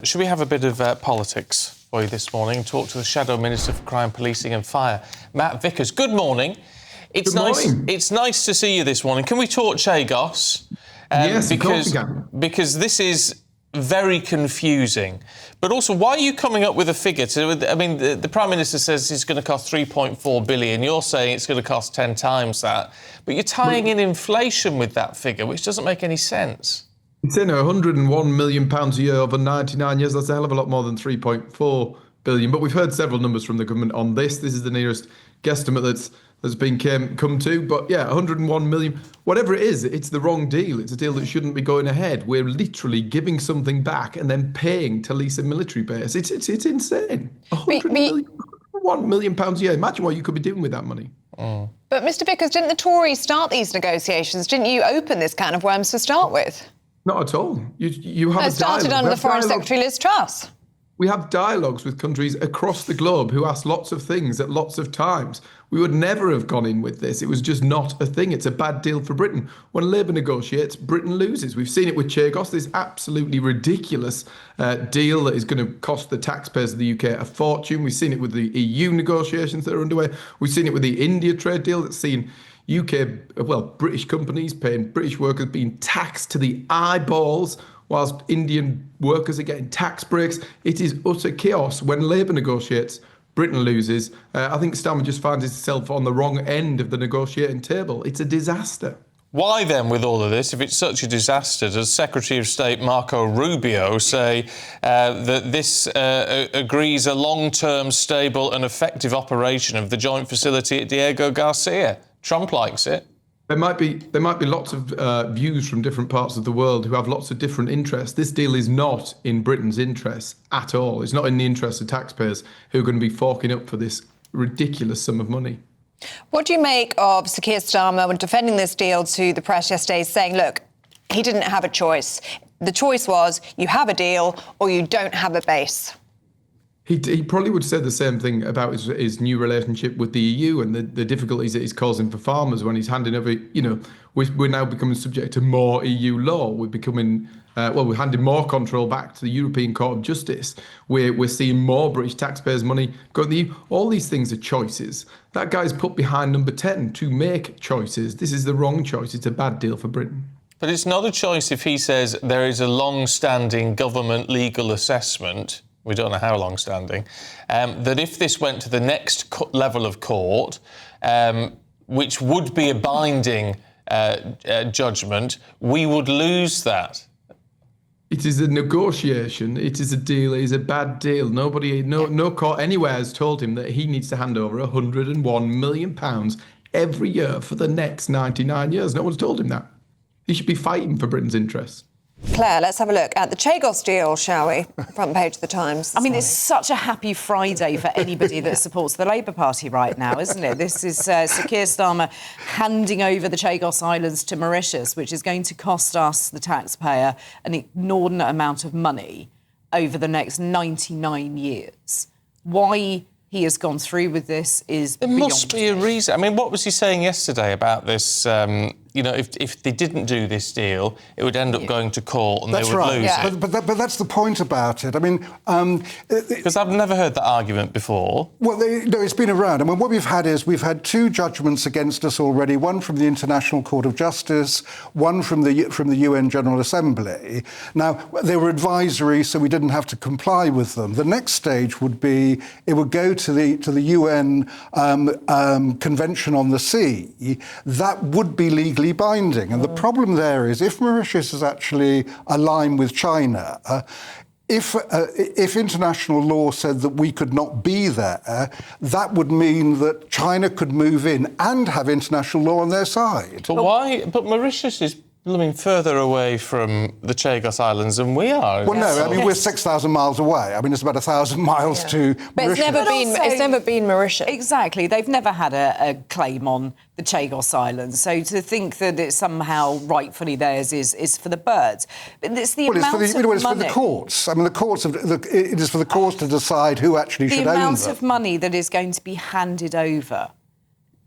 Should we have a bit of politics for you this morning? Talk to the Shadow Minister for Crime, Policing and Fire, Matt Vickers. Good morning. Good morning. It's nice to see you this morning. Can we talk Chagos? Yes, of course we can. Because this is very confusing. But also, why are you coming up with a figure? The Prime Minister says it's going to cost 3.4 billion. You're saying it's going to cost 10 times that. But you're tying in inflation with that figure, which doesn't make any sense. It's in £101 million a year over 99 years. That's a hell of a lot more than 3.4 billion. But we've heard several numbers from the government on this. This is the nearest guesstimate that's been come to. But yeah, 101 million, whatever it is, it's the wrong deal. It's a deal that shouldn't be going ahead. We're literally giving something back and then paying to lease a military base. It's insane. £101 million a year. Imagine what you could be doing with that money. But Mr. Vickers, didn't the Tories start these negotiations? Didn't you open this can of worms to start with? Not at all. You have it started under the Foreign Secretary Liz Truss. We have dialogues with countries across the globe who ask lots of things at lots of times. We would never have gone in with this. It was just not a thing. It's a bad deal for Britain. When Labour negotiates, Britain loses. We've seen it with Chagos, this absolutely ridiculous deal that is going to cost the taxpayers of the UK a fortune. We've seen it with the EU negotiations that are underway. We've seen it with the India trade deal that's seen British companies paying British workers being taxed to the eyeballs whilst Indian workers are getting tax breaks. It is utter chaos. When Labour negotiates, Britain loses. I think Starmer just finds himself on the wrong end of the negotiating table. It's a disaster. Why then, with all of this, if it's such a disaster, does Secretary of State Marco Rubio say that this agrees a long-term, stable and effective operation of the joint facility at Diego Garcia? Trump likes it. There might be lots of views from different parts of the world who have lots of different interests. This deal is not in Britain's interests at all. It's not in the interests of taxpayers who are going to be forking up for this ridiculous sum of money. What do you make of Sir Keir Starmer when defending this deal to the press yesterday, saying, look, he didn't have a choice. The choice was you have a deal or you don't have a base? He probably would say the same thing about his new relationship with the EU and the difficulties that he's causing for farmers when he's handing over, we're now becoming subject to more EU law. We're becoming, we're handing more control back to the European Court of Justice. We're seeing more British taxpayers' money go to the EU. All these things are choices. That guy's put behind number 10 to make choices. This is the wrong choice. It's a bad deal for Britain. But it's not a choice if he says there is a long-standing government legal assessment, we don't know how long-standing, that if this went to the next level of court, which would be a binding judgment, we would lose that. It is a negotiation. It is a deal. It is a bad deal. No court anywhere has told him that he needs to hand over £101 million every year for the next 99 years. No one's told him that. He should be fighting for Britain's interests. Claire, let's have a look at the Chagos deal, shall we? Front page of the Times. I mean, it's such a happy Friday for anybody that supports the Labour Party right now, isn't it? This is Sir Keir Starmer handing over the Chagos Islands to Mauritius, which is going to cost us, the taxpayer, an inordinate amount of money over the next 99 years. Why he has gone through with this is There must be a reason. I mean, what was he saying yesterday about this? If they didn't do this deal, it would end up going to court and they would lose it. But that's the point about it. I mean... Because I've never heard that argument before. Well, no, it's been around. I mean, what we've had two judgments against us already, one from the International Court of Justice, one from the UN General Assembly. Now, they were advisory, so we didn't have to comply with them. The next stage would be, it would go to the UN Convention on the Sea. That would be legally binding. And the problem there is, if Mauritius is actually aligned with China, if international law said that we could not be there, that would mean that China could move in and have international law on their side. But why? But Mauritius is further away from the Chagos Islands than we are. Well, no, I mean, we're 6,000 miles away. I mean, it's about 1,000 miles to But Mauritius. it's never been Mauritius. Exactly. They've never had a claim on the Chagos Islands. So to think that it's somehow rightfully theirs is for the birds. But it's the amount of money... It's for the courts. I mean, it is for the courts to decide who actually should own them. The amount of money that is going to be handed over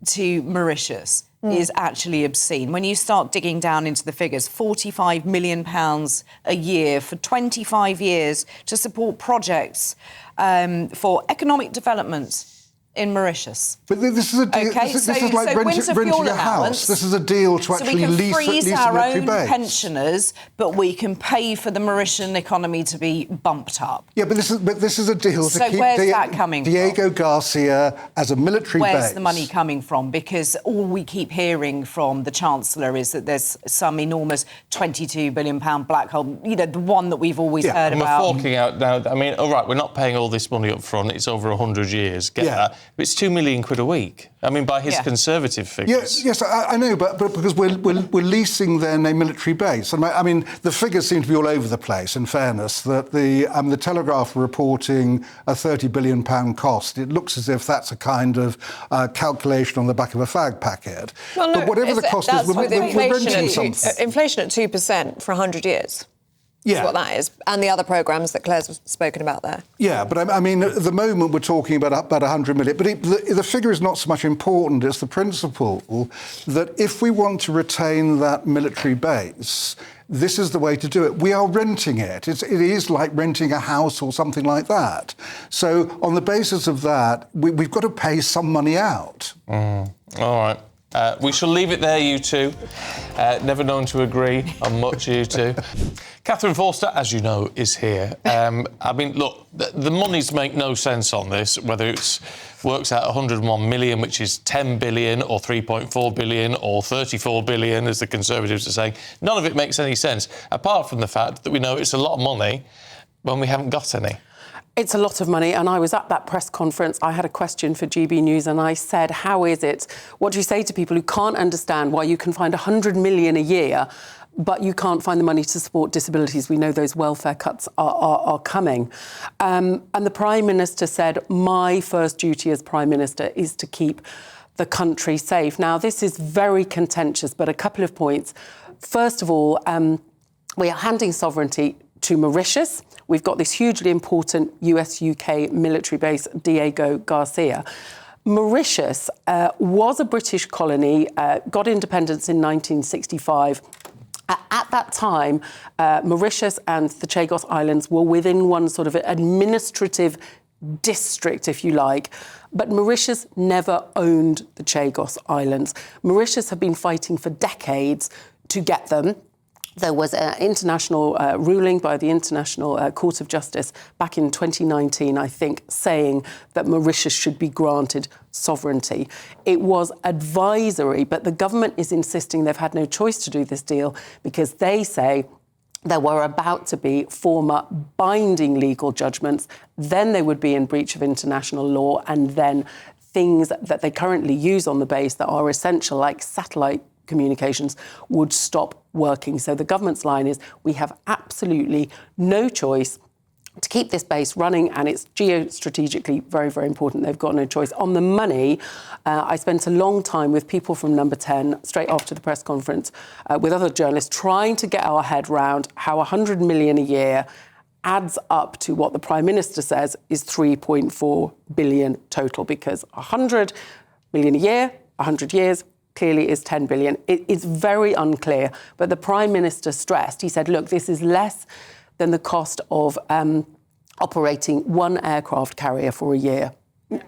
to Mauritius is actually obscene. When you start digging down into the figures, £45 million a year for 25 years to support projects for economic development in Mauritius. But this is a deal. Okay, this is like renting a house. This is a deal to actually lease our a military own base. pensioners, but we can pay for the Mauritian economy to be bumped up. Yeah, but this is a deal to keep where's that coming Diego from? Garcia as a military base. Where's the money coming from? Because all we keep hearing from the Chancellor is that there's some enormous £22 billion black hole, you know, the one that we've always heard about. We're forking out now. I mean, all right, we're not paying all this money up front. It's over 100 years. Get that? But it's £2 million a week. I mean, by his conservative figures. Yes, I know, but because we're leasing then a military base. And I mean, the figures seem to be all over the place, in fairness, that the Telegraph are reporting a £30 billion cost. It looks as if that's a kind of calculation on the back of a fag packet. Well, no, but whatever the cost is, we're renting something. Inflation at 2% for 100 years. Yeah. That's what that is. And the other programmes that Claire's spoken about there. Yeah, but I mean, at the moment we're talking about 100 million. But the figure is not so much important. It's the principle that if we want to retain that military base, this is the way to do it. We are renting it. It is like renting a house or something like that. So on the basis of that, we've got to pay some money out. All right. We shall leave it there, you two. Never known to agree on much, you two. Catherine Forster, as you know, is here. I mean, look, the monies make no sense on this, whether it works out 101 million, which is 10 billion, or 3.4 billion, or 34 billion, as the Conservatives are saying. None of it makes any sense, apart from the fact that we know it's a lot of money when we haven't got any. It's a lot of money, and I was at that press conference. I had a question for GB News, and I said, how is it? What do you say to people who can't understand why you can find 100 million a year, but you can't find the money to support disabilities? We know those welfare cuts are coming. And the Prime Minister said, my first duty as Prime Minister is to keep the country safe. Now, this is very contentious, but a couple of points. First of all, we are handing sovereignty to Mauritius. We've got this hugely important US-UK military base, Diego Garcia. Mauritius was a British colony, got independence in 1965. At that time, Mauritius and the Chagos Islands were within one sort of administrative district, if you like. But Mauritius never owned the Chagos Islands. Mauritius have been fighting for decades to get them. There was an international ruling by the International Court of Justice back in 2019, I think, saying that Mauritius should be granted sovereignty. It was advisory, but the government is insisting they've had no choice to do this deal because they say there were about to be former binding legal judgments, then they would be in breach of international law, and then things that they currently use on the base that are essential, like satellite communications, would stop working. So the government's line is, we have absolutely no choice to keep this base running, and it's geostrategically very, very important. They've got no choice. On the money, I spent a long time with people from Number 10, straight after the press conference, with other journalists, trying to get our head round how 100 million a year adds up to what the Prime Minister says is 3.4 billion total, because 100 million a year, 100 years, clearly is 10 billion. It's very unclear. But the Prime Minister stressed, he said, look, this is less than the cost of operating one aircraft carrier for a year,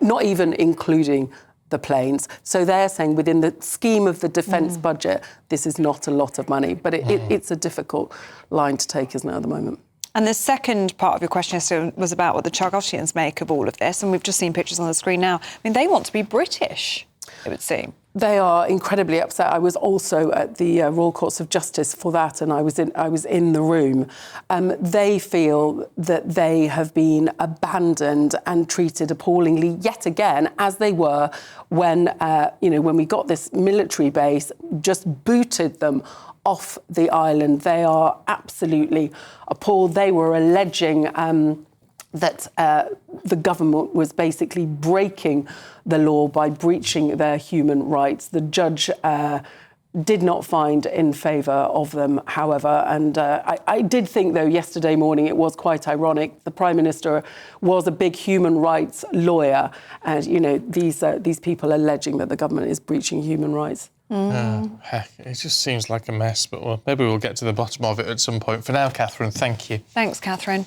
not even including the planes. So they're saying within the scheme of the defence budget, this is not a lot of money. But it's a difficult line to take, isn't it, at the moment? And the second part of your question was about what the Chagossians make of all of this. And we've just seen pictures on the screen now. I mean, they want to be British, it would seem. They are incredibly upset. I was also at the Royal Courts of Justice for that, and I was in the room. They feel that they have been abandoned and treated appallingly yet again, as they were when we got this military base, just booted them off the island. They are absolutely appalled. They were alleging that the government was basically breaking the law by breaching their human rights. The judge did not find in favour of them, however. And I did think, though, yesterday morning it was quite ironic. The Prime Minister was a big human rights lawyer. And, you know, these people alleging that the government is breaching human rights. Heck, it just seems like a mess, but maybe we'll get to the bottom of it at some point. For now, Catherine, thank you. Thanks, Catherine.